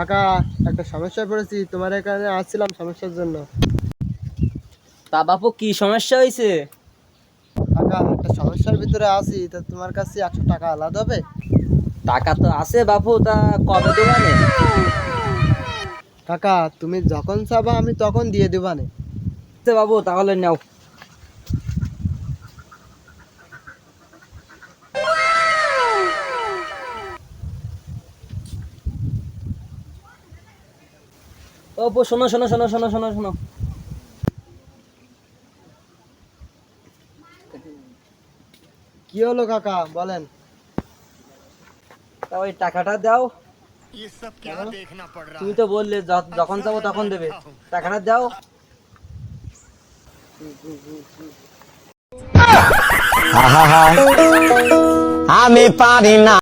কাকা, একটা সমস্যায় পড়েছি, তোমার এখানে আসছিলাম সমস্যার জন্য। তা বাপু কি সমস্যা হয়েছে? কাকা, একটা সমস্যার ভিতরে আছি, তা তোমার কাছে 100 টাকা আলাদা হবে? টাকা তো আছে বাপু, তা কবে দেবানে? কাকা, তুমি যখন চাবা আমি তখন দিয়ে দেবানে। বাবু তাহলে নাও। ও আপু, শোনো শোনো শোনো শোনো শোনো শোনো। কি হলো কাকা, বলেন। তা ওই টাকাটা দাও। ये सब क्या देखना पड़ रहा তুমি है। তো বললে যখন अच्छा চাবো है তখন मैं দেবে। अच्छा हूँ। টাকাটা দাও। আমি পারি না।